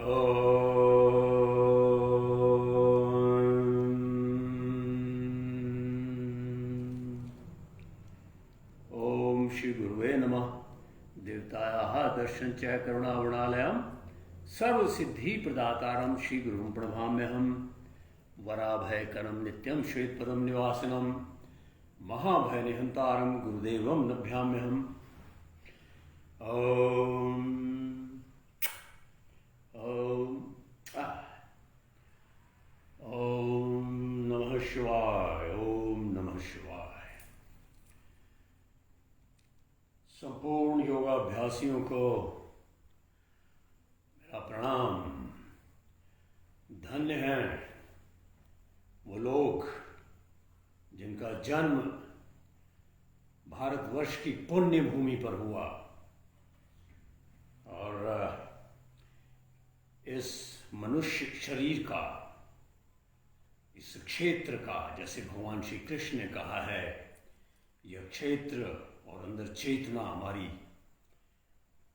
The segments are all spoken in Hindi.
ओम श्री गुरुवे नमः। देवतायाः दर्शन च करुणावणालयं सर्वसिद्धि प्रदातारं श्री गुरुं प्रणमाम्यहम्। वराभयकरं नित्यं श्वेतपदं निवासिनं महाभय निहंतारं गुरुदेवं नभ्याम्यहम्। ओम ओम ओम नमः शिवाय। ओम नमः शिवाय। संपूर्ण योगाभ्यासियों को मेरा प्रणाम। धन्य हैं वो लोग जिनका जन्म भारतवर्ष की पुण्य भूमि पर हुआ और इस मनुष्य शरीर का, इस क्षेत्र का, जैसे भगवान श्री कृष्ण ने कहा है, यह क्षेत्र और अंदर चेतना हमारी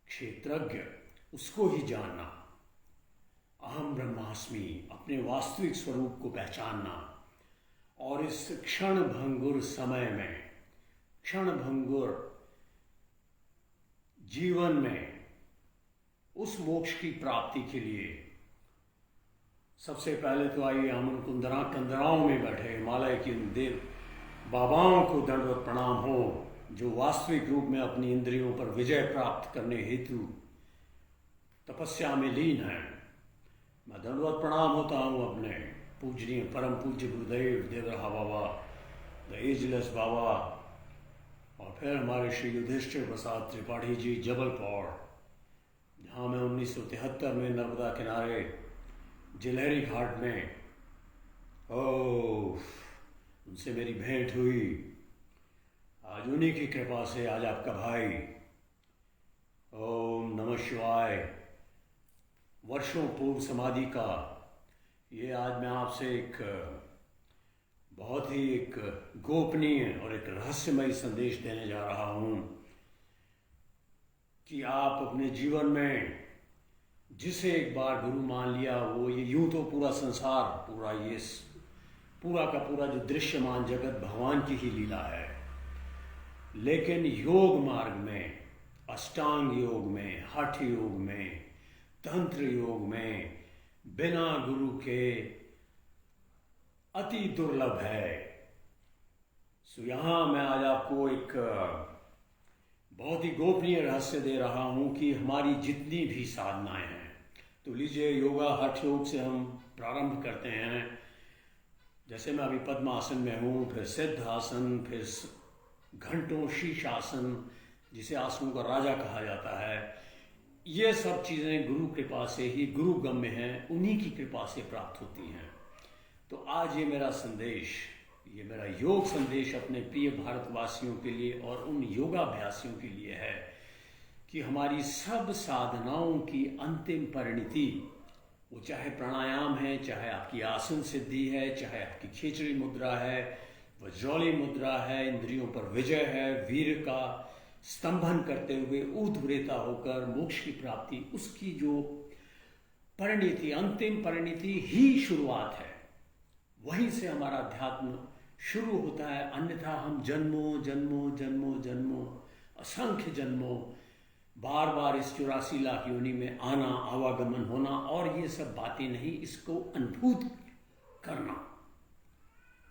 क्षेत्रज्ञ, उसको ही जानना, अहम ब्रह्मास्मि, अपने वास्तविक स्वरूप को पहचानना और इस क्षण भंगुर समय में, क्षण भंगुर जीवन में उस मोक्ष की प्राप्ति के लिए सबसे पहले तो आइए हम उन कंदराओं में बैठे हिमालय के उन देव बाबाओं को दंडवत प्रणाम हो जो वास्तविक रूप में अपनी इंद्रियों पर विजय प्राप्त करने हेतु तपस्या में लीन है। मैं दंडवत प्रणाम होता हूँ अपने पूजनीय परम पूज्य गुरुदेव देवरहा बाबा, द एजलेस बाबा, और फिर हमारे श्री युधिष्ठिर प्रसाद त्रिपाठी जी जबलपुर, जहाँ मैं 1973 में नर्मदा किनारे जिलहरी घाट में उनसे मेरी भेंट हुई। आज उन्हीं की कृपा से आज आपका भाई, ओम नमः शिवाय, वर्षों पूर्व समाधि का ये आज मैं आपसे एक बहुत ही एक गोपनीय और एक रहस्यमय संदेश देने जा रहा हूँ कि आप अपने जीवन में जिसे एक बार गुरु मान लिया, वो ये यूं तो पूरा संसार, पूरा ये पूरा का पूरा जो दृश्यमान जगत भगवान की ही लीला है, लेकिन योग मार्ग में, अष्टांग योग में, हठ योग में, तंत्र योग में बिना गुरु के अति दुर्लभ है। सो यहाँ मैं आज आपको एक बहुत ही गोपनीय रहस्य दे रहा हूँ कि हमारी जितनी भी साधनाएं हैं, तो लीजिए योगा हठ योग से हम प्रारंभ करते हैं। जैसे मैं अभी पद्मासन में हूँ, फिर सिद्ध आसन, फिर घंटों शीर्षासन, जिसे आसनों का राजा कहा जाता है, ये सब चीज़ें गुरु कृपा से ही, गुरु गम्य हैं, उन्हीं की कृपा से प्राप्त होती हैं। तो आज ये मेरा संदेश, ये मेरा योग संदेश अपने प्रिय भारतवासियों के लिए और उन योगाभ्यासियों के लिए है कि हमारी सब साधनाओं की अंतिम परिणति, वो चाहे प्राणायाम है, चाहे आपकी आसन सिद्धि है, चाहे आपकी खिचड़ी मुद्रा है, वज्रौली मुद्रा है, इंद्रियों पर विजय है, वीर का स्तंभन करते हुए ऊर्ध्वरेता होकर मोक्ष की प्राप्ति, उसकी जो परिणति, अंतिम परिणति ही शुरुआत है। वहीं से हमारा अध्यात्म शुरू होता है। अन्यथा हम जन्मों जन्मों जन्मों जन्मों, असंख्य जन्मों, बार बार इस 84 लाख योनि में आना, आवागमन होना और ये सब बातें नहीं, इसको अनुभूत करना।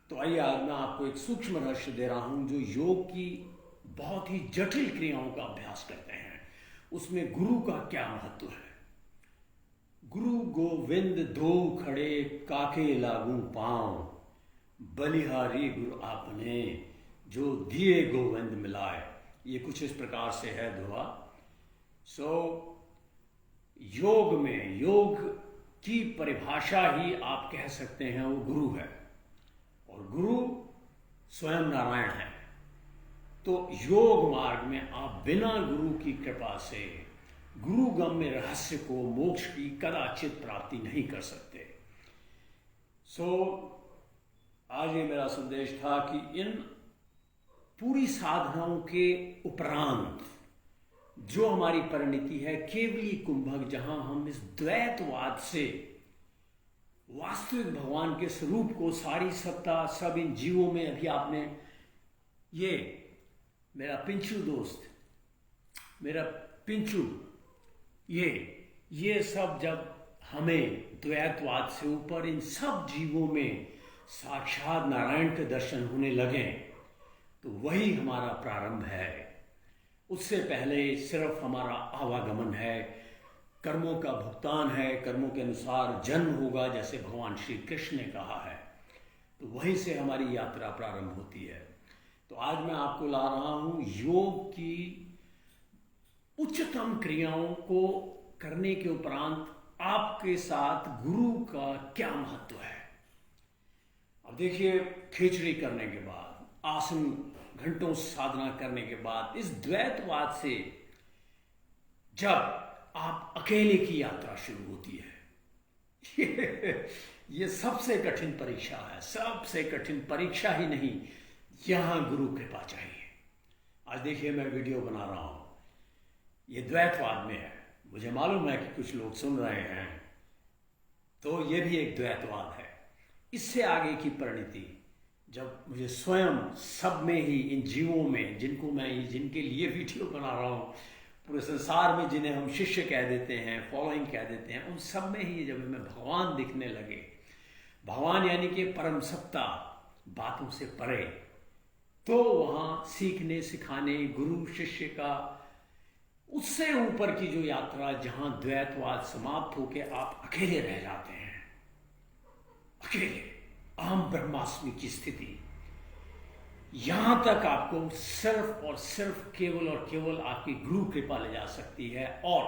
तो आइए आज मैं आपको एक सूक्ष्म रहस्य दे रहा हूं जो योग की बहुत ही जटिल क्रियाओं का अभ्यास करते हैं, उसमें गुरु का क्या महत्व है। गुरु गोविंद दो खड़े काके लागू पांव, बलिहारी गुरु आपने जो दिए गोविंद मिलाए। ये कुछ इस प्रकार से है दुआ। योग में, योग की परिभाषा ही आप कह सकते हैं वो गुरु है, और गुरु स्वयं नारायण है। तो योग मार्ग में आप बिना गुरु की कृपा से गुरु गम्य रहस्य को, मोक्ष की कदाचित प्राप्ति नहीं कर सकते। आज ये मेरा संदेश था कि इन पूरी साधनाओं के उपरांत जो हमारी परिणति है केवली कुंभक, जहां हम इस द्वैतवाद से वास्तविक भगवान के स्वरूप को, सारी सत्ता सब इन जीवों में, अभी आपने ये मेरा पिंचू दोस्त, मेरा पिंचू, ये सब जब हमें द्वैतवाद से ऊपर इन सब जीवों में साक्षात नारायण के दर्शन होने लगे, तो वही हमारा प्रारंभ है। उससे पहले सिर्फ हमारा आवागमन है, कर्मों का भुगतान है, कर्मों के अनुसार जन्म होगा, जैसे भगवान श्री कृष्ण ने कहा है। तो वहीं से हमारी यात्रा प्रारंभ होती है। तो आज मैं आपको ला रहा हूं योग की उच्चतम क्रियाओं को करने के उपरांत आपके साथ गुरु का क्या महत्व है। अब देखिए, खिचड़ी करने के बाद, आसन घंटों साधना करने के बाद, इस द्वैतवाद से जब आप अकेले की यात्रा शुरू होती है, ये सबसे कठिन परीक्षा है। सबसे कठिन परीक्षा ही नहीं, यहां गुरु कृपा चाहिए। आज देखिए, मैं वीडियो बना रहा हूं, ये द्वैतवाद में है। मुझे मालूम है कि कुछ लोग सुन रहे हैं, तो ये भी एक द्वैतवाद है। इससे आगे की परिणति, जब मुझे स्वयं सब में ही, इन जीवों में जिनके लिए वीडियो बना रहा हूं, पूरे संसार में जिन्हें हम शिष्य कह देते हैं, फॉलोइंग कह देते हैं, उन सब में ही जब हमें भगवान दिखने लगे, भगवान यानी कि परम सत्ता, बातों से परे, तो वहां सीखने सिखाने, गुरु शिष्य का उससे ऊपर की जो यात्रा, जहां द्वैतवाद समाप्त होकर आप अकेले रह जाते हैं, अकेले अहम ब्रह्मास्मि की स्थिति, यहां तक आपको सिर्फ और सिर्फ, केवल और केवल आपकी गुरु कृपा ले जा सकती है। और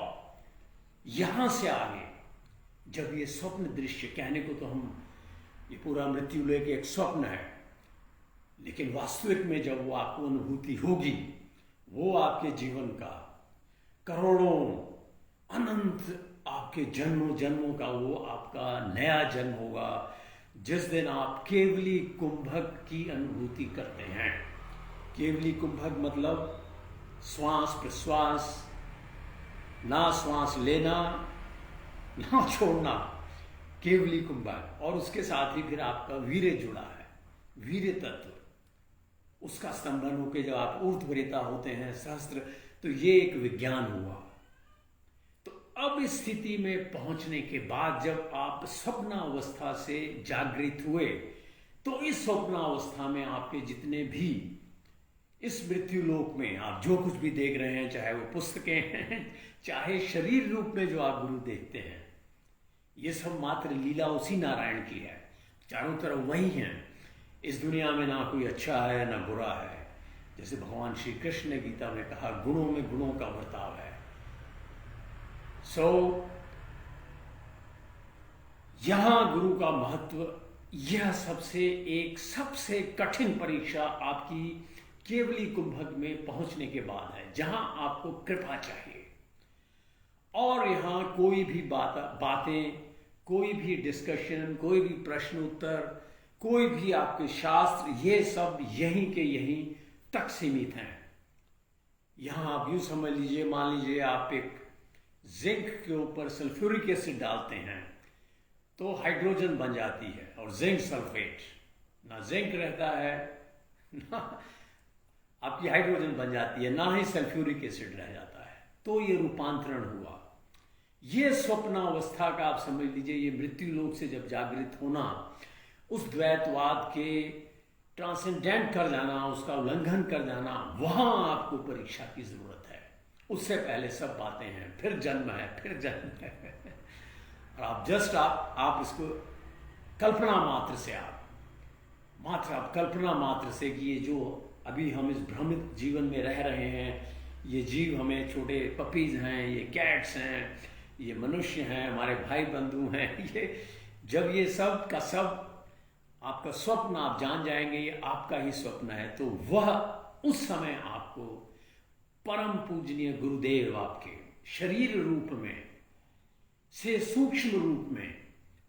यहां से आगे जब ये स्वप्न दृश्य, कहने को तो हम, ये पूरा मृत्यु लेके एक स्वप्न है, लेकिन वास्तविक में जब वो आपको अनुभूति होगी, वो आपके जीवन का करोड़ों अनंत आपके जन्मों जन्मों का वो आपका नया जन्म होगा, जिस दिन आप केवली कुंभक की अनुभूति करते हैं। केवली कुंभक मतलब श्वास प्रश्वास, ना श्वास लेना ना छोड़ना, केवली कुंभक। और उसके साथ ही फिर आपका वीर्य जुड़ा है, वीर्य तत्व, उसका स्तंभन होकर जब आप ऊर्ध्वरेता होते हैं, सहस्त्र, तो ये एक विज्ञान हुआ। तो अब इस स्थिति में पहुंचने के बाद जब आप स्वप्नावस्था से जागृत हुए, तो इस स्वप्नावस्था में आपके जितने भी इस मृत्यु लोक में आप जो कुछ भी देख रहे हैं, चाहे वो पुस्तकें हैं, चाहे शरीर रूप में जो आप गुरु देखते हैं, ये सब मात्र लीला उसी नारायण की है। चारों तरफ वही हैं। इस दुनिया में ना कोई अच्छा है ना बुरा है। जैसे भगवान श्री कृष्ण ने गीता में कहा, गुणों में गुणों का बर्ताव है। यहां गुरु का महत्व, यह सबसे कठिन परीक्षा आपकी केवली कुंभक में पहुंचने के बाद है, जहां आपको कृपा चाहिए। और यहां कोई भी बातें, कोई भी डिस्कशन, कोई भी प्रश्न उत्तर, कोई भी आपके शास्त्र, ये सब यहीं के यहीं तक सीमित हैं। यहां आप यूं समझ लीजिए, मान लीजिए आप एक जिंक के ऊपर सल्फ्यूरिक एसिड डालते हैं तो हाइड्रोजन बन जाती है, और जिंक सल्फेट, ना जिंक रहता है ना आपकी हाइड्रोजन बन जाती है, ना ही सल्फ्यूरिक एसिड रह जाता है। तो ये रूपांतरण हुआ। ये स्वप्नावस्था का आप समझ लीजिए, ये मृत्यु लोक से जब जागृत होना, उस द्वैतवाद के ट्रांसेंडेंट कर जाना, उसका उल्लंघन कर जाना, वहां आपको परीक्षा की जरूरत है। उससे पहले सब बातें हैं, फिर जन्म है, फिर जन्म है। और आप इसको कल्पना मात्र से, आप कल्पना मात्र से कि ये जो अभी हम इस भ्रमित जीवन में रह रहे हैं, ये जीव हमें छोटे पपीज हैं, ये कैट्स हैं, ये मनुष्य हैं, हमारे भाई बंधु हैं, जब ये सब का सब आपका स्वप्न आप जान जाएंगे, ये आपका ही स्वप्न है, तो वह उस समय आपको परम पूजनीय गुरुदेव आपके शरीर रूप में से सूक्ष्म रूप में,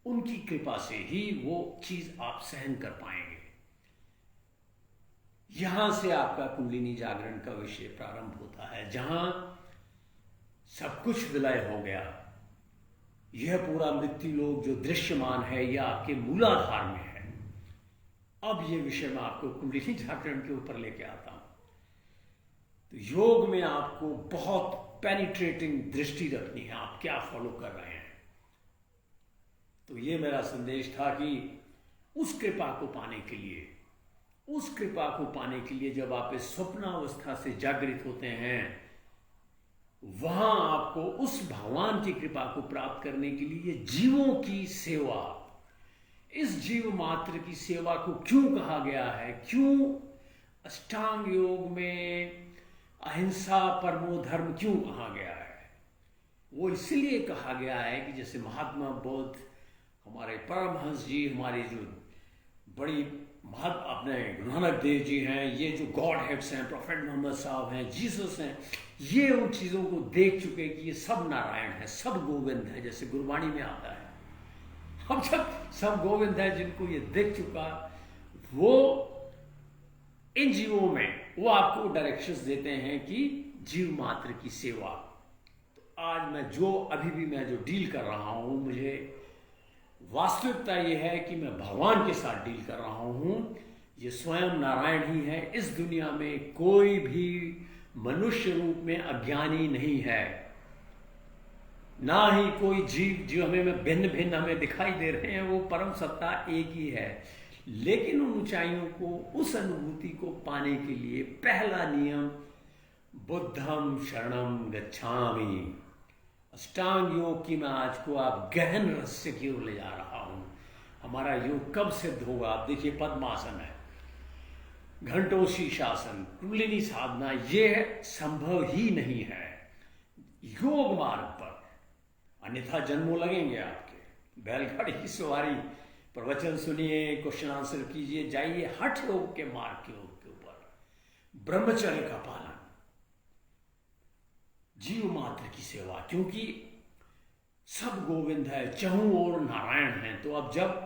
उनकी कृपा से ही वो चीज आप सहन कर पाएंगे। यहां से आपका कुंडलिनी जागरण का विषय प्रारंभ होता है, जहां सब कुछ विलय हो गया। यह पूरा मृत्यु लोक जो दृश्यमान है यह आपके मूलाधार में है। अब यह विषय मैं आपको कुंडली जागरण के ऊपर लेके आता हूं। तो योग में आपको बहुत पेनिट्रेटिंग दृष्टि रखनी है, आप क्या फॉलो कर रहे हैं। तो ये मेरा संदेश था कि उस कृपा को पाने के लिए, उस कृपा को पाने के लिए जब आप इस स्वप्नावस्था से जागृत होते हैं, वहां आपको उस भगवान की कृपा को प्राप्त करने के लिए जीवों की सेवा, इस जीव मात्र की सेवा को क्यों कहा गया है, क्यों अष्टांग योग में अहिंसा परमो धर्म क्यों कहा गया है। वो इसलिए कहा गया है कि जैसे महात्मा बुद्ध, हमारे परमहंस जी, हमारे जो बड़ी अपने गुरु नानक देव जी हैं, ये जो गॉड हेड्स हैं, प्रोफेट मोहम्मद साहब हैं, जीसस हैं, ये उन चीज़ों को देख चुके कि ये सब नारायण है, सब गोविंद है, जैसे गुरबाणी में आता है। अब जब सब गोविंद है, जिनको ये देख चुका, वो इन जीवों में वो आपको डायरेक्शंस देते हैं कि जीव मात्र की सेवा। तो आज मैं अभी भी मैं जो डील कर रहा हूं, मुझे वास्तविकता यह है कि मैं भगवान के साथ डील कर रहा हूं। ये स्वयं नारायण ही है। इस दुनिया में कोई भी मनुष्य रूप में अज्ञानी नहीं है, ना ही कोई जीव जो हमें भिन्न भिन्न हमें दिखाई दे रहे हैं, वो परम सत्ता एक ही है। लेकिन उन ऊंचाइयों को, उस अनुभूति को पाने के लिए पहला नियम बुद्धम शरणम गच्छामि। अष्टांग योग की मैं आज को आप गहन रहस्य की ओर ले जा रहा हूं। हमारा योग कब सिद्ध होगा? आप देखिए, पद्मासन है, घंटों शीर्षासन, कुंडलिनी साधना, ये संभव ही नहीं है योग मार्ग पर, अन्यथा जन्मों लगेंगे आपके। बैलगाड़ी की सवारी, प्रवचन सुनिए, क्वेश्चन आंसर कीजिए, जाइए हठ योग के मार्ग के ऊपर, ब्रह्मचर्य का पालन, जीव मात्र की सेवा, क्योंकि सब गोविंद है, चहुं ओर नारायण है। तो अब जब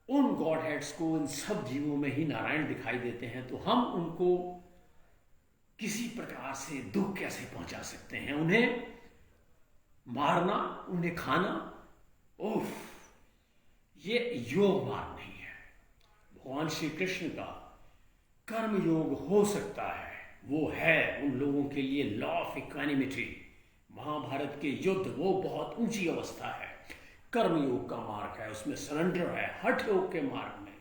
उन गॉड हेड्स को इन सब जीवों में ही नारायण दिखाई देते हैं, तो हम उनको किसी प्रकार से दुख कैसे पहुंचा सकते हैं? उन्हें मारना, उन्हें खाना, उफ, ये योग मार्ग नहीं है। भगवान श्री कृष्ण का कर्म योग हो सकता है, वो है उन लोगों के लिए लॉ ऑफ इक्वानिमिटी। महाभारत के युद्ध वो बहुत ऊंची अवस्था है, कर्म योग का मार्ग है, उसमें सरेंडर है। हठ योग के मार्ग में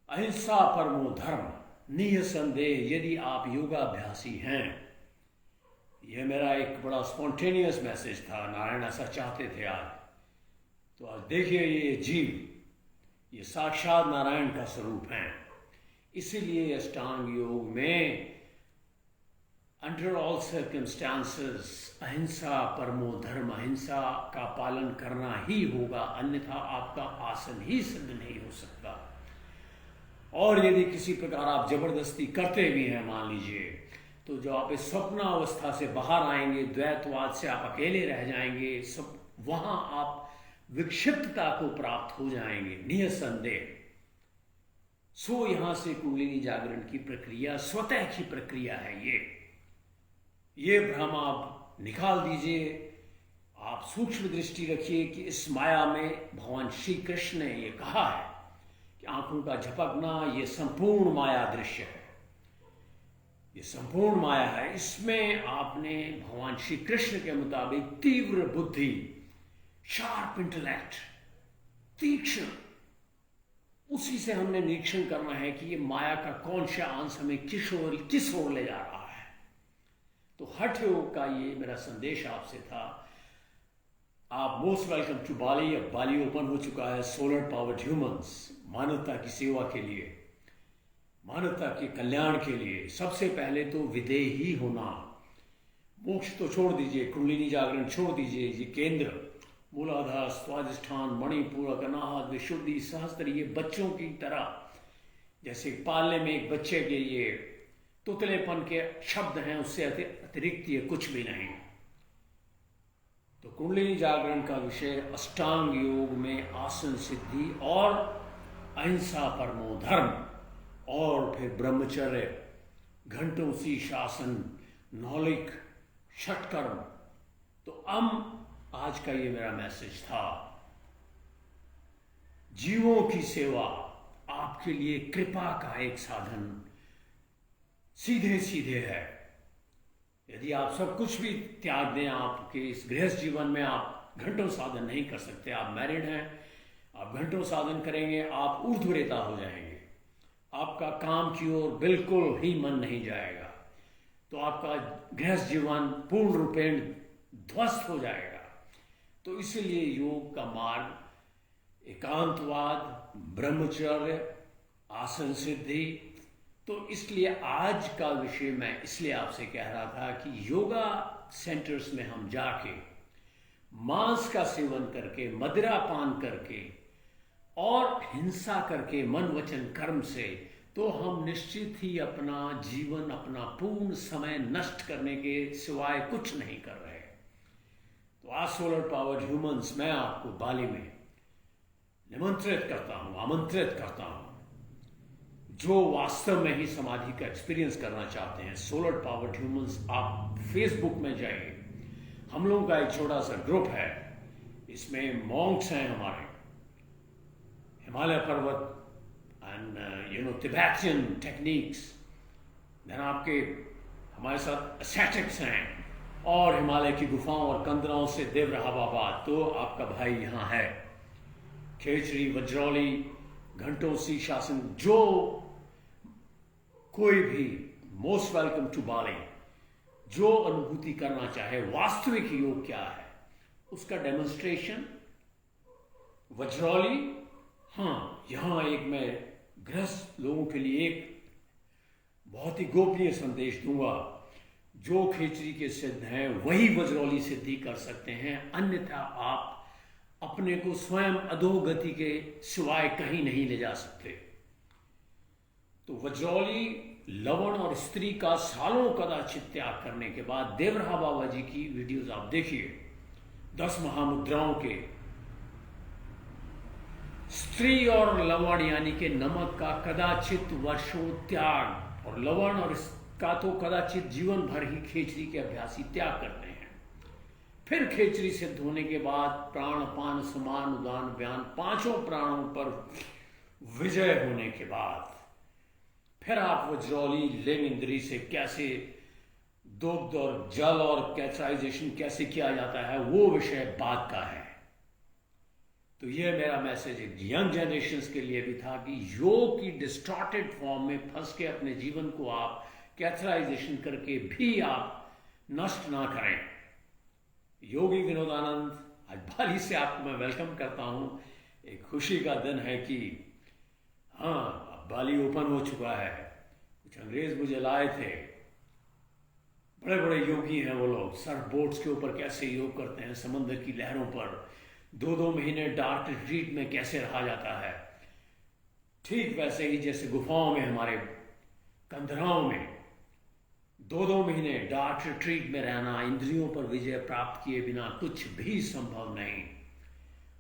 अहिंसा परमो धर्म, निसंदेह यदि आप योगाभ्यासी हैं। यह मेरा एक बड़ा स्पॉन्टेनियस मैसेज था, नारायण ऐसा चाहते थे आज। तो आज देखिए, ये जीव ये साक्षात नारायण का स्वरूप है। इसीलिए अष्टांग योग में अंडर ऑल सर्कमस्टांसेस अहिंसा परमो धर्म, अहिंसा का पालन करना ही होगा, अन्यथा आपका आसन ही सिद्ध नहीं हो सकता। और यदि किसी प्रकार आप जबरदस्ती करते भी हैं, मान लीजिए, तो जो आप इस स्वप्नावस्था से बाहर आएंगे, द्वैतवाद से आप अकेले रह जाएंगे, सब वहां आप विक्षिप्तता को प्राप्त हो जाएंगे निसंदेह। सो यहां से कुंडलिनी जागरण की प्रक्रिया स्वतः की प्रक्रिया है। ये भ्रम आप निकाल दीजिए। आप सूक्ष्म दृष्टि रखिए कि इस माया में भगवान श्री कृष्ण ने ये कहा है कि आंखों का झपकना ये संपूर्ण माया दृश्य है, ये संपूर्ण माया है। इसमें आपने भगवान श्री कृष्ण के मुताबिक तीव्र बुद्धि, शार्प इंटेलेक्ट, तीक्ष्ण, उसी से हमने निरीक्षण करना है कि ये माया का कौन सा अंश हमें किस ओर ले जा रहा है। तो हठ योग का ये मेरा संदेश आपसे था। आप मोस्ट वेलकम टू बाली। अब बाली ओपन हो चुका है सोलर पावर्ड ह्यूमंस, मानवता की सेवा के लिए, मानवता के कल्याण के लिए। सबसे पहले तो विदेही होना, मोक्ष तो छोड़ दीजिए, कुंडलिनी जागरण छोड़ दीजिए, ये केंद्र, मूलाधार, स्वादिष्ठान, मणिपुर, अनाहत, विशुद्धि, सहस्त्र, ये बच्चों की तरह, जैसे पालने में एक बच्चे के ये तुतलेपन के शब्द हैं, उससे अतिरिक्त ये कुछ भी नहीं। तो कुंडलिनी जागरण का विषय अष्टांग योग में आसन सिद्धि और अहिंसा परमो धर्म, और फिर ब्रह्मचर्य, घंटों शीर्षासन, नौलिक षटकर्म। तो आज का ये मेरा मैसेज था, जीवों की सेवा आपके लिए कृपा का एक साधन सीधे सीधे है। यदि आप सब कुछ भी त्याग दें, आपके इस गृहस्थ जीवन में आप घंटों साधन नहीं कर सकते। आप मैरिड हैं, आप घंटों साधन करेंगे, आप ऊर्ध्वरेता हो जाएंगे, आपका काम की ओर बिल्कुल ही मन नहीं जाएगा, तो आपका गृहस्थ जीवन पूर्ण रूपेण ध्वस्त हो जाएगा। तो इसलिए योग का मार्ग एकांतवाद, ब्रह्मचर्य, आसन सिद्धि। तो इसलिए आज का विषय मैं इसलिए आपसे कह रहा था कि योगा सेंटर्स में हम जाके मांस का सेवन करके, मदिरा पान करके और हिंसा करके, मन वचन कर्म से, तो हम निश्चित ही अपना जीवन, अपना पूर्ण समय नष्ट करने के सिवाय कुछ नहीं कर रहे। तो आज सोलर पावर्ड ह्यूमंस मैं आपको बाली में निमंत्रित करता हूं, आमंत्रित करता हूं, जो वास्तव में ही समाधि का एक्सपीरियंस करना चाहते हैं। सोलर पावर्ड ह्यूमंस, आप फेसबुक में जाइए, हम लोगों का एक छोटा सा ग्रुप है, इसमें मॉन्क्स हैं हमारे, हिमालय पर्वत एंड तिबेटियन टेक्निक्स, देन आपके हमारे साथ एस्थेटिक्स हैं, और हिमालय की गुफाओं और कंदराओं से देव रहा बाबा। तो आपका भाई यहाँ है, खेचरी, वज्रौली, घंटों, शीर्षासन, जो कोई भी मोस्ट वेलकम टू बाली। जो अनुभूति करना चाहे वास्तविक योग क्या है, उसका डेमोन्स्ट्रेशन वज्रौली। हाँ, यहां एक मैं गृहस्थ लोगों के लिए एक बहुत ही गोपनीय संदेश दूंगा। जो खेचरी के सिद्ध हैं वही वज्रौली सिद्धि कर सकते हैं, अन्यथा आप अपने को स्वयं अधोगति के सिवाय कहीं नहीं ले जा सकते। तो वज्रौली, लवण और स्त्री का सालों कदाचित त्याग करने के बाद देवरहा बाबा जी की वीडियोस आप देखिए, 10 महामुद्राओं के, स्त्री और लवण यानी कि नमक का कदाचित वर्षों त्याग, और लवण और का तो कदाचित जीवन भर ही खेचरी के अभ्यासी त्याग करते हैं। फिर खेचरी सिद्ध होने के बाद प्राण, पान, समान, उदान, व्यान, 5 प्राणों पर विजय होने के बाद फिर आप वज्रौली, लिंग इंद्री से कैसे दुग्ध और जल और कैचराइजेशन कैसे किया जाता है, वो विषय बाद का है। तो ये मेरा मैसेज यंग जनरेशन्स के लिए भी था कि योग की डिस्टॉर्टेड फॉर्म में फंस के अपने जीवन को आप कैचराइजेशन करके भी आप नष्ट ना करें। योगी विनोदानंद, आज बाली से आपको मैं वेलकम करता हूं। एक खुशी का दिन है कि हाँ, अब बाली ओपन हो चुका है। कुछ अंग्रेज मुझे लाए थे, बड़े बड़े योगी हैं वो लोग, सर्फ बोट्स के ऊपर कैसे योग करते हैं, समंदर की लहरों पर 2-2 महीने डार्क रिट्रीट में कैसे रहा जाता है। ठीक वैसे ही जैसे गुफाओं में, हमारे कंदराओं में 2-2 महीने डार्क रिट्रीट में रहना, इंद्रियों पर विजय प्राप्त किए बिना कुछ भी संभव नहीं।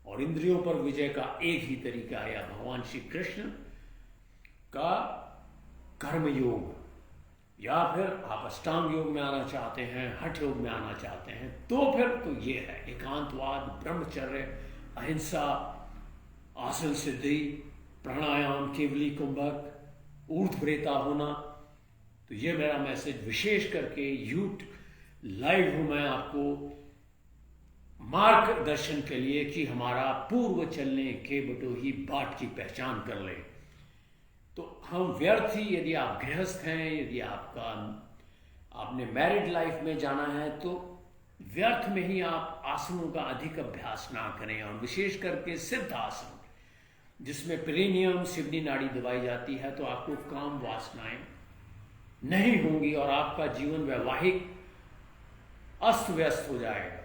और इंद्रियों पर विजय का एक ही तरीका है, भगवान श्री कृष्ण का कर्म योग, या फिर आप अष्टांग योग में आना चाहते हैं, हठ योग में आना चाहते हैं, तो फिर तो ये है एकांतवाद, ब्रह्मचर्य, अहिंसा, आसन सिद्धि, प्राणायाम, केवली कुंभक, ऊर्ध्वरेता होना। तो ये मेरा मैसेज विशेष करके यूट लाइव हूं मैं आपको मार्गदर्शन के लिए कि हमारा पूर्व चलने के बटोही बाट की पहचान कर ले। तो हम व्यर्थ ही, यदि आप गृहस्थ हैं, यदि आपने मैरिड लाइफ में जाना है, तो व्यर्थ में ही आप आसनों का अधिक अभ्यास ना करें, और विशेष करके सिद्ध आसन जिसमें पेरिनियम, सिवनी नाड़ी दबाई जाती है, तो आपको काम वासनाएं नहीं होंगी और आपका जीवन वैवाहिक अस्त व्यस्त हो जाएगा।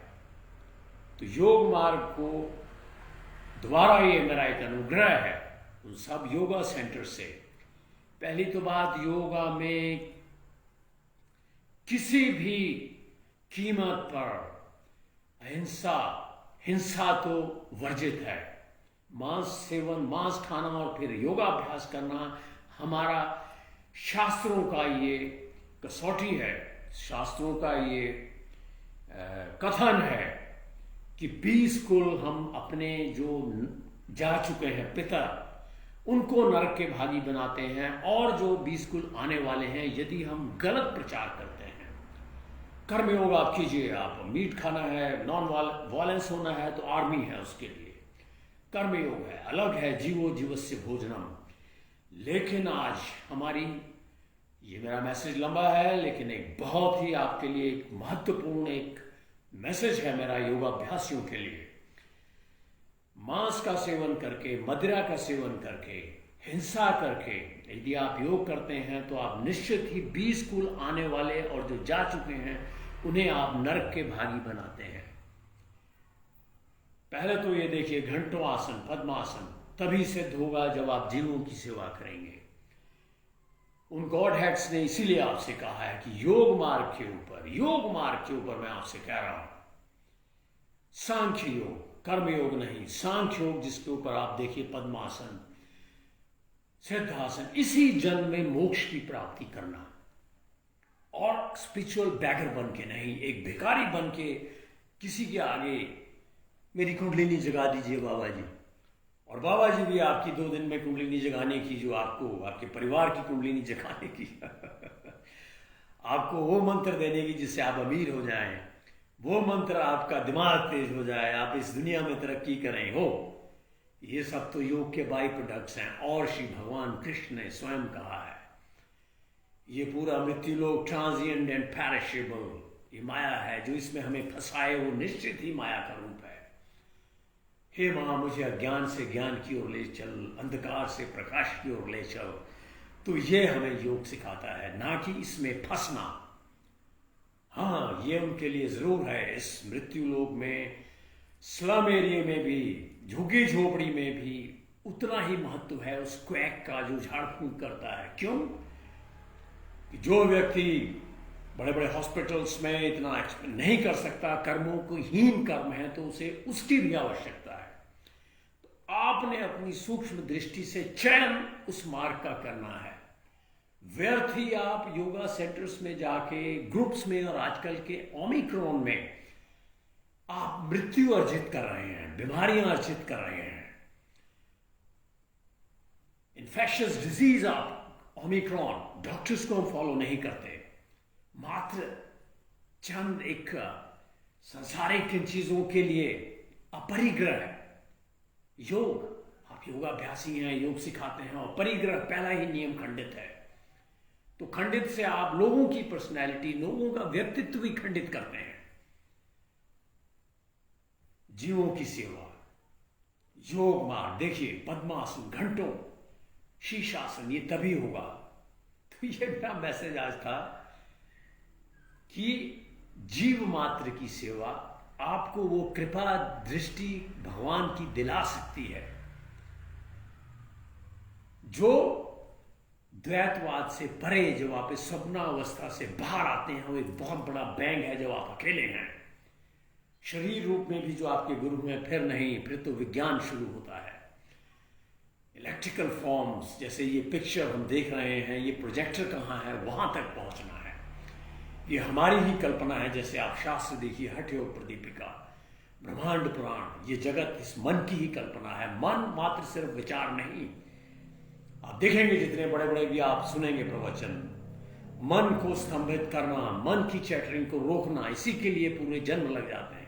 तो योग मार्ग को दोबारा, ये मेरा एक अनुग्रह है उन सब योगा सेंटर से। पहली तो बात, योगा में किसी भी कीमत पर हिंसा तो वर्जित है। मांस सेवन, मांस खाना और फिर योगाभ्यास करना हमारा शास्त्रों का ये कसौटी है, शास्त्रों का ये कथन है कि 20 कुल हम अपने जो जा चुके हैं पिता उनको नरक के भागी बनाते हैं, और जो 20 कुल आने वाले हैं यदि हम गलत प्रचार करते हैं। कर्मयोग आप कीजिए, आप मीट खाना है, नॉन वायलेंस होना है तो आर्मी है उसके लिए, कर्मयोग है, अलग है जीवो जीवस्य भोजनम। लेकिन आज हमारी, ये मेरा मैसेज लंबा है लेकिन एक बहुत ही आपके लिए एक महत्वपूर्ण एक मैसेज है मेरा योगाभ्यासियों के लिए। मांस का सेवन करके, मदिरा का सेवन करके, हिंसा करके यदि आप योग करते हैं तो आप निश्चित ही 20 कुल आने वाले और जो जा चुके हैं उन्हें आप नरक के भागी बनाते हैं। पहले तो ये देखिए, घंटों आसन, पद्मासन तभी सिद्ध होगा जब आप जीवों की सेवा करेंगे। उन गॉड हेड्स ने इसीलिए आपसे कहा है कि योग मार्ग के ऊपर मैं आपसे कह रहा हूं, सांख्य योग, कर्म योग नहीं, सांख्य योग, जिसके ऊपर आप देखिए पद्मासन, सिद्धासन, इसी जन्म में मोक्ष की प्राप्ति करना, और स्पिरिचुअल बैगर बन के नहीं, एक भिखारी बन के किसी के आगे मेरी कुंडलिनी जगा दीजिए बाबा जी, और बाबा जी भी आपकी 2 दिन में कुंडलिनी जगाने की, जो आपको आपके परिवार की कुंडलिनी जगाने की आपको वो मंत्र देने की जिससे आप अमीर हो जाएं, वो मंत्र आपका दिमाग तेज हो जाए, आप इस दुनिया में तरक्की करें हो। ये सब तो योग के बाई प्रोडक्ट्स हैं, और श्री भगवान कृष्ण ने स्वयं कहा है ये पूरा मृत्युलोक ट्रांजिएंट एंड पैरिशेबल, ये माया है, जो इसमें हमें फंसाए वो निश्चित ही माया का रूप है। हे मां, मुझे अज्ञान से ज्ञान की ओर ले चल, अंधकार से प्रकाश की ओर ले चल। तो ये हमें योग सिखाता है, ना कि इसमें फंसना। हाँ, ये उनके लिए जरूर है, इस मृत्युलोक में, स्लम एरिया में भी, झुग्गी झोपड़ी में भी उतना ही महत्व है उस क्वैक का जो झाड़ फूंक करता है। क्यों? कि जो व्यक्ति बड़े बड़े हॉस्पिटल्स में इतना नहीं कर सकता, कर्मों को हीन कर्म है, तो उसे उसकी भी आवश्यकता है। तो आपने अपनी सूक्ष्म दृष्टि से चयन उस मार्ग का करना है। व्यर्थ ही आप योगा सेंटर्स में जाके, ग्रुप्स में, और आजकल के ओमिक्रॉन में आप मृत्यु अर्जित कर रहे हैं, बीमारियां अर्जित कर रहे हैं, इन्फेक्शियस डिजीज। आप ओमिक्रॉन डॉक्टर्स को हम फॉलो नहीं करते, मात्र चंद एक सांसारिक इन चीजों के लिए अपरिग्रह। योग, आप योगाभ्यासी हैं, योग सिखाते हैं, और परिग्रह पहला ही नियम खंडित है। तो खंडित से आप लोगों की पर्सनैलिटी, लोगों का व्यक्तित्व भी खंडित करते हैं। जीवों की सेवा, योग मार्ग, देखिए पद्मासन, घंटों, शीर्षासन, ये तभी होगा। तो ये मेरा मैसेज आज था कि जीव मात्र की सेवा आपको वो कृपा दृष्टि भगवान की दिला सकती है, जो द्वैतवाद से परे, जब आप इस स्वप्नावस्था से बाहर आते हैं, वो एक बहुत बड़ा बैंग है जब आप अकेले हैं। शरीर रूप में भी जो आपके गुरु हैं, फिर नहीं, फिर तो विज्ञान शुरू होता है। इलेक्ट्रिकल फॉर्म्स, जैसे ये पिक्चर हम देख रहे हैं, ये प्रोजेक्टर कहाँ है, वहां तक पहुंचना है। ये हमारी ही कल्पना है। जैसे आप शास्त्र देखिए, हठ योग प्रदीपिका, ब्रह्मांड पुराण, ये जगत इस मन की ही कल्पना है। मन मात्र सिर्फ विचार नहीं। आप देखेंगे जितने बड़े बड़े भी आप सुनेंगे प्रवचन, मन को स्तंभित करना, मन की चैटरिंग को रोकना, इसी के लिए पूरे जन्म लग जाते हैं।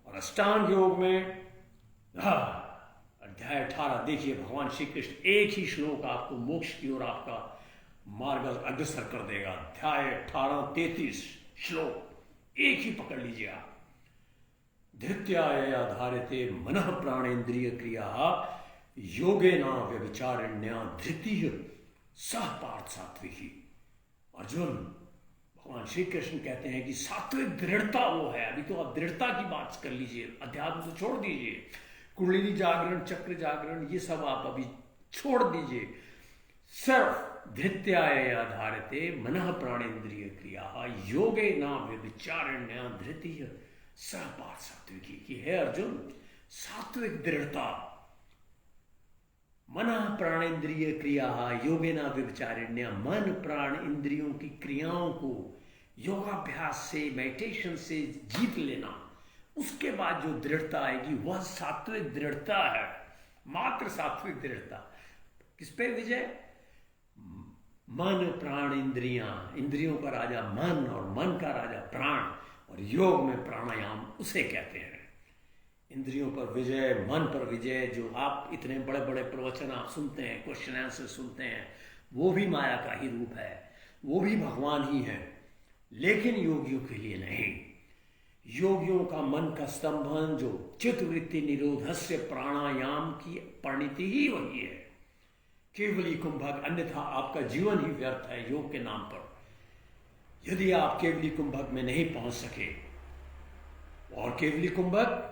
और अष्टांग योग में अध्याय 18 देखिए, भगवान श्री कृष्ण एक ही श्लोक आपको मोक्ष की ओर आपका मार्ग अग्रसर कर देगा। अध्याय 18 33 श्लोक एक ही पकड़ लीजिए आप। धृत्याय आधारिते मनः प्राणेन्द्रिय क्रिया योगेना व्यभिचारिण्या धृतीय सह पार्थ सात्विकी। अर्जुन, भगवान श्री कृष्ण कहते हैं कि सात्विक दृढ़ता वो है। अभी तो आप दृढ़ता की बात कर लीजिए, अध्यात्म तो छोड़ दीजिए, कुंडलिनी जागरण, चक्र जागरण, ये सब आप अभी छोड़ दीजिए। सिर्फ धृत्याय आधारिते मनः प्राणेन्द्रिय क्रिया योगेना व्यभिचारिण्या धृतीय सह पार्थ सात्विकी। कि है अर्जुन, सात्विक दृढ़ता, मन प्राणेन्द्रिय क्रिया योगेना व्यभिचारिण्या, मन प्राण इंद्रियों की क्रियाओं को योगाभ्यास से, मेडिटेशन से जीत लेना, उसके बाद जो दृढ़ता आएगी वह सात्विक दृढ़ता है, मात्र सात्विक दृढ़ता। किस पे विजय? मन, प्राण, इंद्रियां, इंद्रियों का राजा मन और मन का राजा प्राण, और योग में प्राणायाम उसे कहते हैं। इंद्रियों पर विजय, मन पर विजय। जो आप इतने बड़े बड़े प्रवचन आप सुनते हैं, क्वेश्चन आंसर सुनते हैं, वो भी माया का ही रूप है, वो भी भगवान ही है, लेकिन योगियों के लिए नहीं। योगियों का मन का स्तंभन जो चित्तवृत्ति निरोधस्य प्राणायाम की परिणति ही वही है, केवली कुंभक। अन्यथा आपका जीवन ही व्यर्थ है योग के नाम पर। यदि आप केवली कुंभक में नहीं पहुंच सके, और केवली कुंभक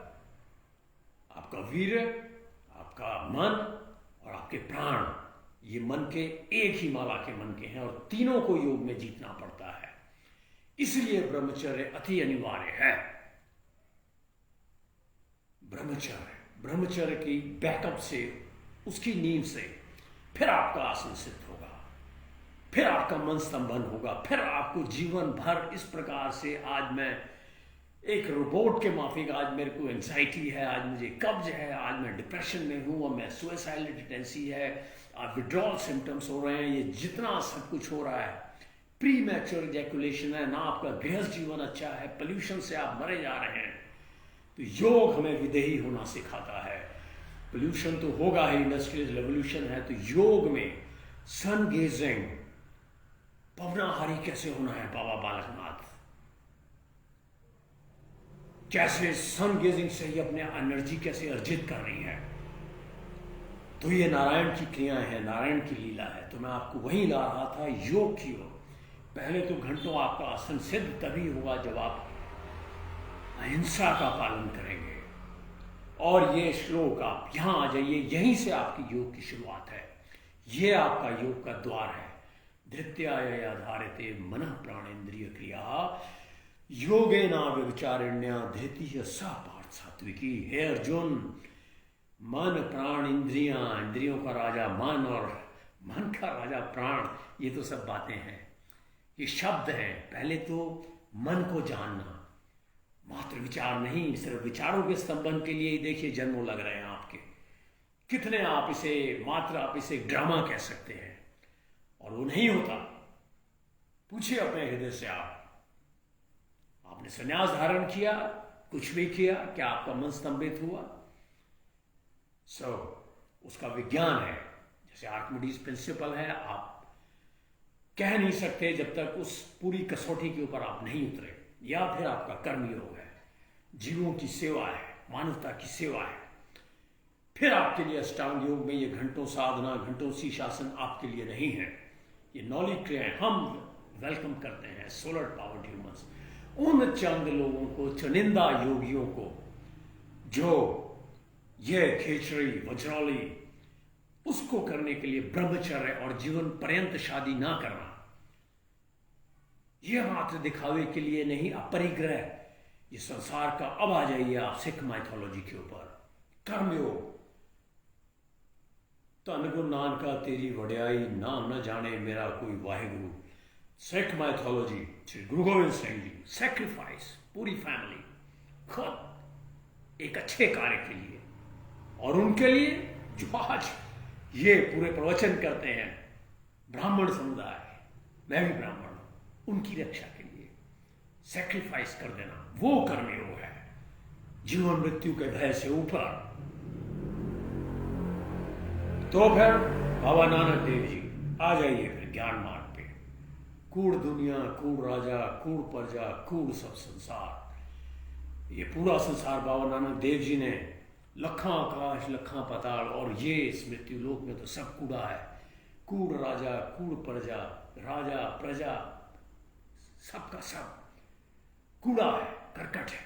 आपका वीर, आपका मन और आपके प्राण, ये मन के एक ही माला के मन के हैं, और तीनों को योग में जीतना पड़ता है। इसलिए ब्रह्मचर्य अति अनिवार्य है। ब्रह्मचर्य की बैकअप से, उसकी नींव से फिर आपका आसन सिद्ध होगा, फिर आपका मन स्तंभन होगा, फिर आपको जीवन भर इस प्रकार से, आज मैं एक रोबोट के माफिक, आज मेरे को एंजाइटी है, आज मुझे कब्ज है, आज मैं डिप्रेशन में हूँ, और मैं सुसाइडल टेंडेंसी है, आज विड्रॉल सिम्टम्स हो रहे हैं, ये जितना सब कुछ हो रहा है, प्री मैच्योर इजैकुलेशन है ना, आपका गृहस्थ जीवन अच्छा है, पोल्यूशन से आप मरे जा रहे हैं। तो योग हमें विदेही होना सिखाता है। पोल्यूशन तो होगा ही, इंडस्ट्रियल रेवोल्यूशन है, तो योग में सन गेजिंग, पवनाहारी कैसे होना है, बाबा बालकनाथ कैसे सन गेजिंग से ही अपने एनर्जी कैसे अर्जित कर रही है। तो ये नारायण की क्रियाएं हैं, नारायण की लीला है। तो मैं आपको वहीं ला रहा था, योग की ओर। पहले तो घंटों आपका आसन सिद्ध तभी होगा जब आप अहिंसा का पालन करेंगे। और ये श्लोक आप यहां आ जाइए, यहीं से आपकी योग की शुरुआत है, ये आपका योग का द्वार है। धृत्याय आधारिते मनः प्राणेन्द्रिय क्रिया योगेना व्यभिचारिण्या धृतिः सा पार्थ सात्विकी। हे अर्जुन, मन, प्राण, इंद्रियों का राजा मन और मन का राजा प्राण, ये तो सब बातें हैं, ये शब्द हैं। पहले तो मन को जानना, मात्र विचार नहीं, सिर्फ विचारों के स्तंभन के लिए ही देखिए जन्मों लग रहे हैं आपके। कितने आप इसे ड्रामा कह सकते हैं, और वो नहीं होता। पूछिए अपने हृदय से, आपने संन्यास धारण किया, कुछ भी किया, क्या आपका मन स्तंभित हुआ? उसका विज्ञान है, जैसे आर्किमिडीज प्रिंसिपल है। आप कह नहीं सकते जब तक उस पूरी कसौटी के ऊपर आप नहीं उतरे। या फिर आपका कर्म योग है, जीवों की सेवा है, मानवता की सेवा है। फिर आपके लिए अष्टांग योग में ये घंटों साधना, घंटों शीर्षासन आपके लिए नहीं है। ये नौलिक क्रियाएं हम वेलकम करते हैं। सोलर पावर्ड ह्यूमंस, उन चंद लोगों को, चुनिंदा योगियों को, जो ये खेचड़ी वज्रावली, उसको करने के लिए ब्रह्मचर्य और जीवन पर्यंत शादी ना करना, यह मात्र दिखावे के लिए नहीं, अपरिग्रह। ये संसार का, अब आ जाइए आप सिख माइथोलॉजी के ऊपर, कर्मयोग। धन गुरु नानका तेरी वड्याई, नाम न जाने मेरा कोई वाहिगुरु। सिख माइथोलॉजी, श्री गुरु गोविंद सिंह जी, सैक्रिफाइस, पूरी फैमिली खुद एक अच्छे कार्य के लिए, और उनके लिए जो आज ये पूरे प्रवचन करते हैं, ब्राह्मण समुदाय, मैं भी ब्राह्मण हूं, उनकी रक्षा के लिए सैक्रिफाइस कर देना, वो कर्मयोग है। जीवन मृत्यु के भय से ऊपर। तो फिर बाबा नानक देव जी आ जाइए फिर ज्ञान मार्ग पे। कूड़ दुनिया, कूड़ राजा, कूड़ प्रजा, कूड़ सब संसार, ये पूरा संसार बाबा नानक देव जी ने, लखा आकाश लखा पाताल, और ये इस मृत्यु लोक में तो सब कूड़ा है। कूड़ राजा, कूड़ प्रजा, राजा प्रजा, सबका सब कूड़ा है, करकट है।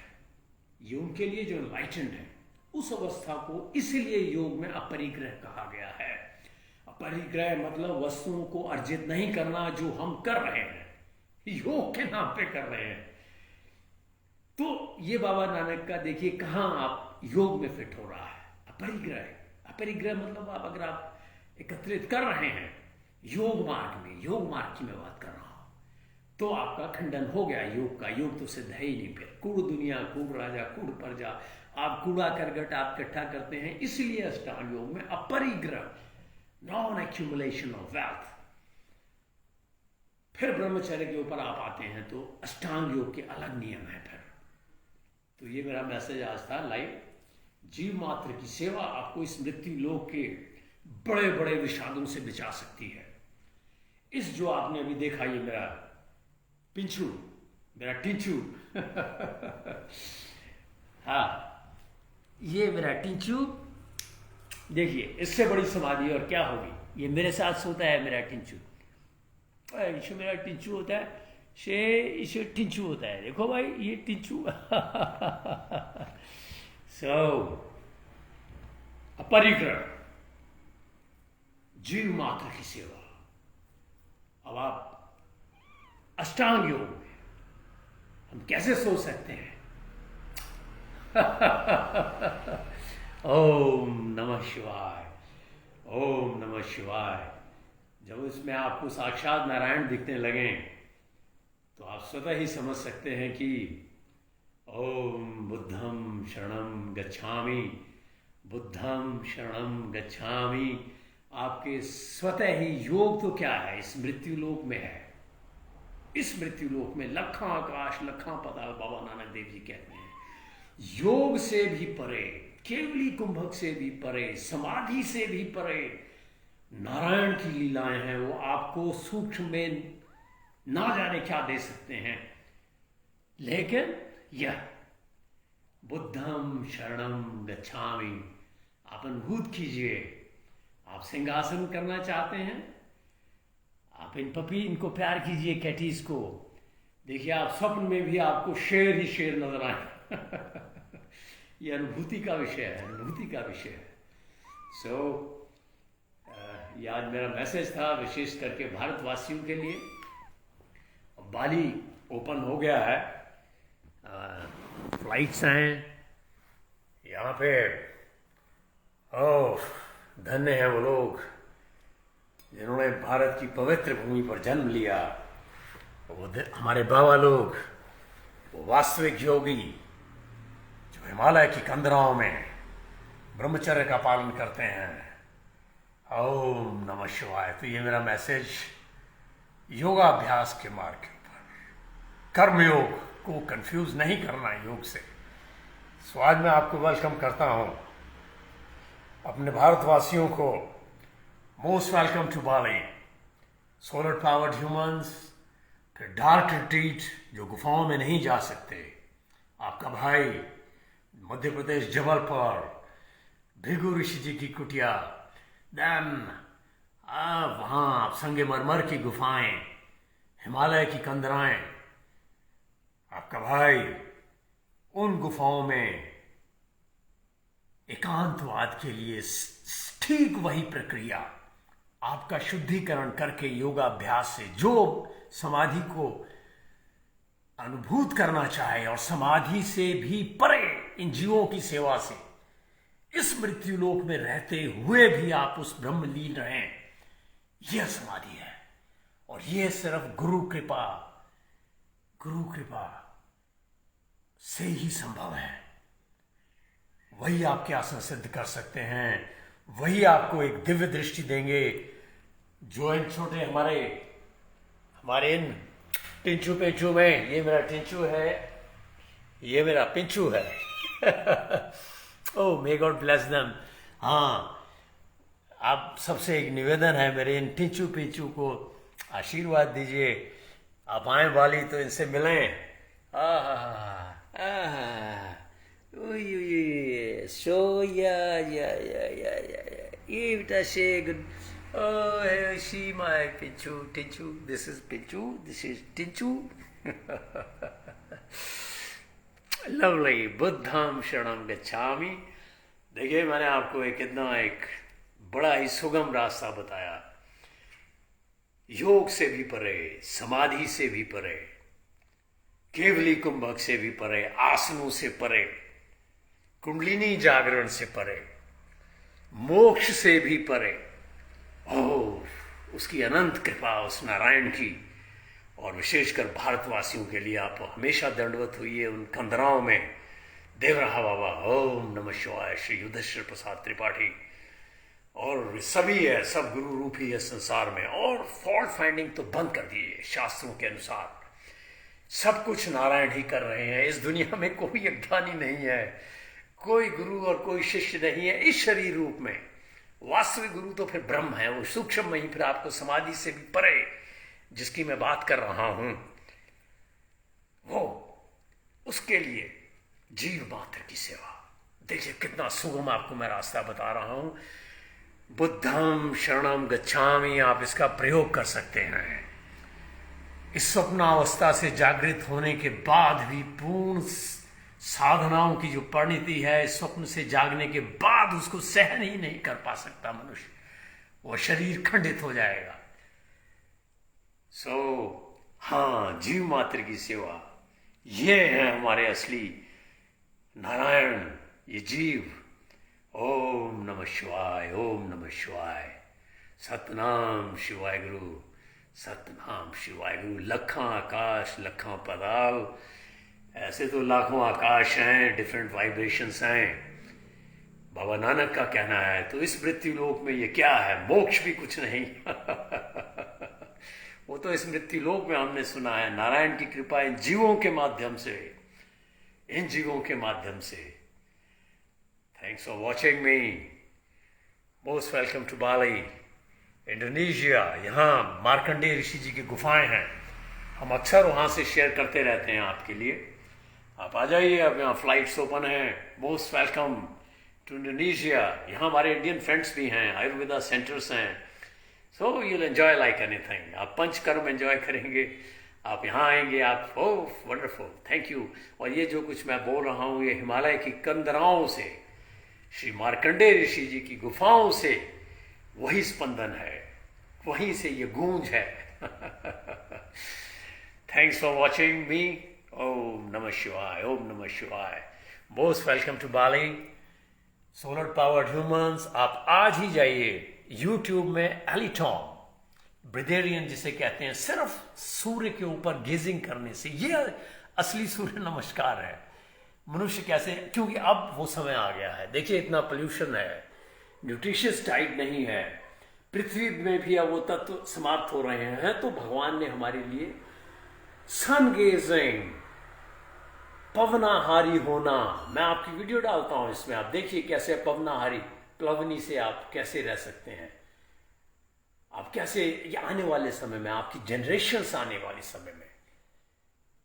ये उनके लिए जो एनलाइटेंड है, उस अवस्था को इसलिए योग में अपरिग्रह कहा गया है। अपरिग्रह मतलब वस्तुओं को अर्जित नहीं करना, जो हम कर रहे हैं, योग के नाम पे कर रहे हैं। तो ये बाबा नानक का देखिए कहाँ आप योग में फिट हो रहा है, अपरिग्रह। अपरिग्रह मतलब अगर आप एकत्रित कर रहे हैं योग मार्ग में, योग मार्ग की मैं बात कर रहा हूं, तो आपका खंडन हो गया योग का। योग तो सिद्ध है ही नहीं। फिर कूड़ दुनिया, कूड़ राजा, कूड़ प्रजा, आप कूड़ा करगट आप इकट्ठा करते हैं। इसलिए अष्टांग योग में अपरिग्रह, नॉन एक्यूमुलेशन ऑफ वेल्थ। फिर ब्रह्मचर्य के ऊपर आप आते हैं तो अष्टांग योग के अलग नियम है। फिर तो ये मेरा मैसेज आज था लाइव। जीव मात्र की सेवा आपको इस मृत्यु लोक के बड़े बड़े विषादों से बचा सकती है। इस जो आपने अभी देखा, ये मेरा पिंचू, मेरा टिंचू हाँ, ये मेरा टिंचू देखिए, इससे बड़ी समाधि और क्या होगी। ये मेरे साथ सोता है मेरा टिंचू। इसे मेरा टिंचू होता है, इसे टिंचू होता है। देखो भाई, ये टिंचू अपरिग्रह, जीव मात्र की सेवा। अब आप अष्टांग योग में हम कैसे सोच सकते हैं? ओम नमः शिवाय, ओम नमः शिवाय। जब इसमें आपको साक्षात नारायण दिखने लगे तो आप स्वतः ही समझ सकते हैं कि ओम बुद्धं शरणं गच्छामि, बुद्धं शरणं गच्छामि। आपके स्वतः ही योग तो क्या है, इस मृत्यु लोक में है। इस मृत्यु लोक में लखा आकाश लखा पाताल, बाबा नानक देव जी कहते हैं। योग से भी परे, केवली कुंभक से भी परे, समाधि से भी परे नारायण की लीलाएं हैं। वो आपको सूक्ष्म में ना जाने क्या दे सकते हैं। लेकिन यह बुद्धं शरणं गच्छामि आप अनुभूत कीजिए। आप सिंहासन करना चाहते हैं, आप इनको प्यार कीजिए, कैटीज को। देखिए, आप स्वप्न में भी आपको शेर ही शेर नजर आए ये अनुभूति का विषय है, अनुभूति का विषय है। ये आज मेरा मैसेज था, विशेष करके भारतवासियों के लिए। बाली ओपन हो गया है, फ्लाइट्स हैं यहाँ पे। ओह, धन्य है वो लोग जिन्होंने भारत की पवित्र भूमि पर जन्म लिया। वो हमारे बाबा लोग, वो वास्तविक योगी जो हिमालय की कंदराओं में ब्रह्मचर्य का पालन करते हैं। ओम नमः शिवाय। तो ये मेरा मैसेज योगाभ्यास के मार्ग के ऊपर, कर्मयोग को कंफ्यूज नहीं करना योग से। सो आज मैं आपको वेलकम करता हूं, अपने भारतवासियों को most welcome to Bali. Solar powered humans, फिर डार्क रिट्रीट जो गुफाओं में नहीं जा सकते। आपका भाई मध्य प्रदेश जबलपुर, भृगु ऋषि जी की कुटिया, देन वहाँ संगमरमर की गुफाएं, हिमालय की कंदराएं। आपका भाई उन गुफाओं में एकांतवाद के लिए ठीक वही प्रक्रिया, आपका शुद्धिकरण करके योगाभ्यास से जो समाधि को अनुभूत करना चाहे और समाधि से भी परे इन जीवों की सेवा से इस मृत्यु लोक में रहते हुए भी आप उस ब्रह्म लीन रहें, यह समाधि है। और यह सिर्फ गुरु कृपा से ही संभव है। वही आपके आसन सिद्ध कर सकते हैं, वही आपको एक दिव्य दृष्टि देंगे। जो इन छोटे हमारे इन टिंचू पिंचू में, ये मेरा टिंचू है, ये मेरा पिंचू है ओह मे गॉड ब्लेस देम। हाँ, आप सबसे एक निवेदन है, मेरे इन टिंचू पिंचू को आशीर्वाद दीजिए। आप आए बाली तो इनसे मिलें। So yeah. It say good. Oh, see my Pinchu. This is Pinchu. This is Tinchu. Lovely. बुद्धम शरणं गच्छामि। देखिए, मैंने आपको एक बड़ा ही सुगम रास्ता बताया। योग से भी परे, समाधि से भी परे, केवली कुंभक से भी परे, आसनों से परे, कुंडलिनी जागरण से परे, मोक्ष से भी परे। ओह, उसकी अनंत कृपा, उस नारायण की, और विशेषकर भारतवासियों के लिए आप हमेशा दंडवत हुई है उन कंदराओं में। देव रहा बाबा, ओम नमः शिवाय, श्री युधिष्ठिर प्रसाद त्रिपाठी और सभी है, सब गुरु रूप ही है संसार में। और फॉल्ट फाइंडिंग तो बंद कर दिए, शास्त्रों के अनुसार सब कुछ नारायण ही कर रहे हैं। इस दुनिया में कोई अज्ञानी नहीं है, कोई गुरु और कोई शिष्य नहीं है इस शरीर रूप में। वास्तविक गुरु तो फिर ब्रह्म है, वो सूक्ष्म में ही, फिर आपको समाधि से भी परे जिसकी मैं बात कर रहा हूं, वो उसके लिए जीव मात्र की सेवा। देखिए कितना सुगम आपको मैं रास्ता बता रहा हूं। बुद्धम शरणम गच्छामि, आप इसका प्रयोग कर सकते हैं। इस स्वप्नावस्था से जागृत होने के बाद भी पूर्ण साधनाओं की जो परिणति है, स्वप्न से जागने के बाद उसको सहन ही नहीं कर पा सकता मनुष्य, वो शरीर खंडित हो जाएगा। हाँ, जीव मात्र की सेवा, ये है हमारे असली नारायण, ये जीव। ओम नमः शिवाय, ओम नमः शिवाय, सतनाम शिवाय गुरु, सतनाम शिवाय गुरु। लखा आकाश लखा पताल, ऐसे तो लाखों आकाश हैं, डिफरेंट वाइब्रेशंस हैं। बाबा नानक का कहना है तो इस मृत्यु लोक में ये क्या है, मोक्ष भी कुछ नहीं। वो तो इस मृत्यु लोक में हमने सुना है नारायण की कृपा इन जीवों के माध्यम से, इन जीवों के माध्यम से। Thanks for watching me, most welcome to Bali, Indonesia. यहाँ मार्कंडेय ऋषि जी की गुफाएं हैं, हम अक्सर वहाँ से शेयर करते रहते हैं आपके लिए। आप आ जाइए, अब यहाँ फ्लाइट्स ओपन हैं। Most welcome to Indonesia. यहाँ हमारे इंडियन फ्रेंड्स भी हैं, आयुर्वेदा सेंटर्स हैं। So you'll enjoy like anything. आप पंचकर्म एंजॉय करेंगे, आप यहाँ आएंगे, आप ओह वंडरफुल, थैंक यू। और ये जो कुछ मैं बोल रहा हूँ, ये हिमालय की कंदराओं से, श्री मार्कंडेय ऋषि जी की गुफाओं से वही स्पंदन है, वहीं से ये गूंज है। Thanks for watching me. ओम नमः शिवाय, ओम नमः शिवाय। Most welcome to Bali, solar powered humans. आप आज ही जाइए यूट्यूब में, एलिटॉन ब्रिदेरियन जिसे कहते हैं, सिर्फ सूर्य के ऊपर गेजिंग करने से, ये असली सूर्य नमस्कार है। मनुष्य कैसे, क्योंकि अब वो समय आ गया है। देखिए इतना पोल्यूशन है, न्यूट्रिशियस डाइट नहीं है, पृथ्वी में भी अब वो तत्व समाप्त हो रहे हैं। तो भगवान ने हमारे लिए सन गेजिंग, पवनाहारी होना, मैं आपकी वीडियो डालता हूं इसमें, आप देखिए कैसे पवनाहारी, प्लवनी से आप कैसे रह सकते हैं, आप कैसे ये आने वाले समय में, आपकी जनरेशन्स आने वाले समय में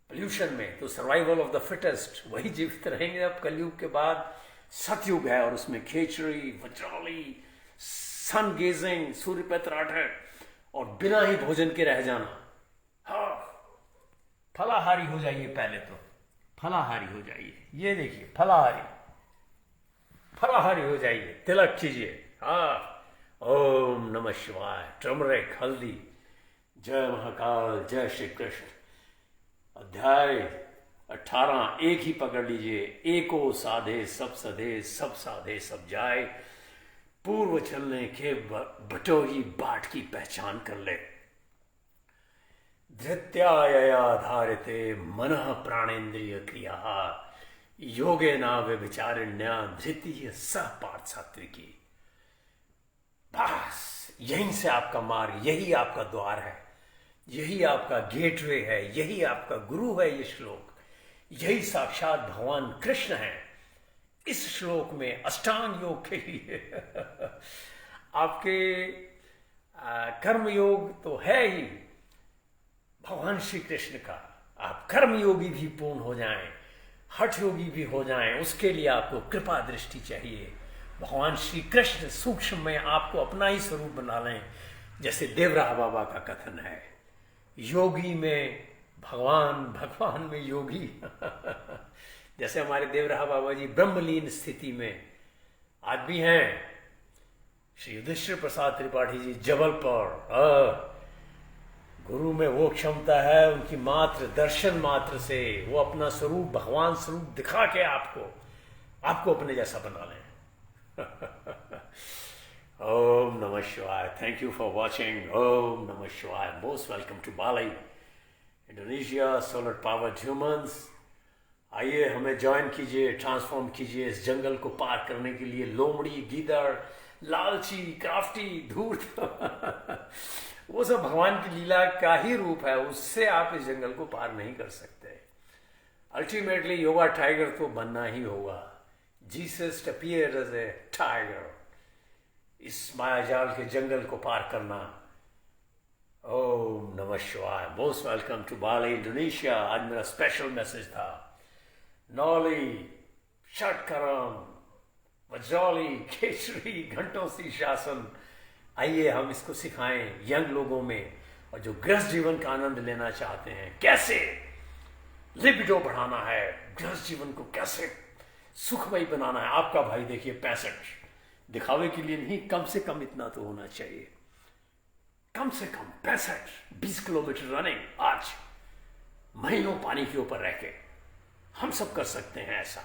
पोल्यूशन में, तो सर्वाइवल ऑफ द फिटेस्ट, वही जीवित रहेंगे। अब कलयुग के बाद सतयुग है और उसमें खेचड़ी, वज्रावली, सन गेजिंग, सूर्य पे त्राटक और बिना ही भोजन के रह जाना। हाँ, फलाहारी हो जाइए, पहले तो फलाहारी हो जाइए। ये देखिए फलाहारी, फलाहारी हो जाइए, तिलक कीजिए। हाँ, ओम नमः शिवाय, टर्मरिक, हल्दी, जय महाकाल, जय श्री कृष्ण। अध्याय 18 एक ही पकड़ लीजिए। एको साधे सब सधे, सब साधे सब जाए, पूर्व चलने के बटोही बाट की पहचान कर ले। धृत्यायया धारिते मनः प्राणेन्द्रिय क्रिया, योगे ना व्यभिचारिण्या धृतीय सह पार्थ सात्विकी। बस यहीं से आपका मार्ग, यही आपका द्वार है, यही आपका गेटवे है, यही आपका गुरु है। ये श्लोक, यही साक्षात भगवान कृष्ण है। इस श्लोक में अष्टांग योग के लिए आपके कर्म योग तो है ही भगवान श्री कृष्ण का। आप कर्म योगी भी पूर्ण हो जाएं, हठ योगी भी हो जाएं, उसके लिए आपको कृपा दृष्टि चाहिए। भगवान श्री कृष्ण सूक्ष्म में आपको अपना ही स्वरूप बना लें, जैसे देवराह बाबा का कथन है, योगी में भगवान, भगवान में योगी। जैसे हमारे देवराह बाबा जी ब्रह्मलीन स्थिति में आज भी हैं। श्री युधिष्ठिर प्रसाद त्रिपाठी जी जबलपुर, गुरु में वो क्षमता है, उनकी मात्र दर्शन मात्र से वो अपना स्वरूप, भगवान स्वरूप दिखा के आपको अपने जैसा बना लें। ओम नमः शिवाय, थैंक यू फॉर वॉचिंग। ओम नमः शिवाय, most welcome to Bali. Indonesia solar powered humans, आइए हमें ज्वाइन कीजिए, ट्रांसफॉर्म कीजिए इस जंगल को पार करने के लिए। लोमड़ी, गीदड़, लालची, क्राफ्टी, धूर्त वो सब भगवान की लीला का ही रूप है, उससे आप इस जंगल को पार नहीं कर सकते। अल्टीमेटली योगा टाइगर तो बनना ही होगा। Jesus appeared as a tiger. इस मायाजाल के जंगल को पार करना। ओम नमः शिवाय। Most welcome to Bali Indonesia. आज मेरा स्पेशल मैसेज था। नौली, षटकरम, वज्रौली, केसरी, घंटों सी शासन, आइए हम इसको सिखाएं यंग लोगों में। और जो गृहस्थ जीवन का आनंद लेना चाहते हैं, कैसे लिबिडो बढ़ाना है, गृहस्थ जीवन को कैसे सुखमय बनाना है। आपका भाई देखिए 65, दिखावे के लिए नहीं, कम से कम इतना तो होना चाहिए। कम से कम 65, 20 किलोमीटर रनिंग आज महीनों पानी के ऊपर रह के हम सब कर सकते हैं ऐसा।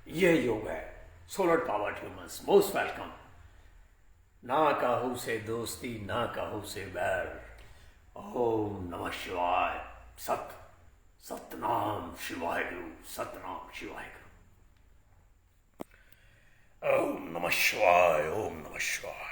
यह योग है solar powered humans. Most welcome. ना काहू से दोस्ती, ना काहू से बैर। ओम नमः शिवाय। सतनाम शिवाय गुरु, सतनाम शिवाय गुरु। ओम नमः शिवाय, ओम नमः शिवाय।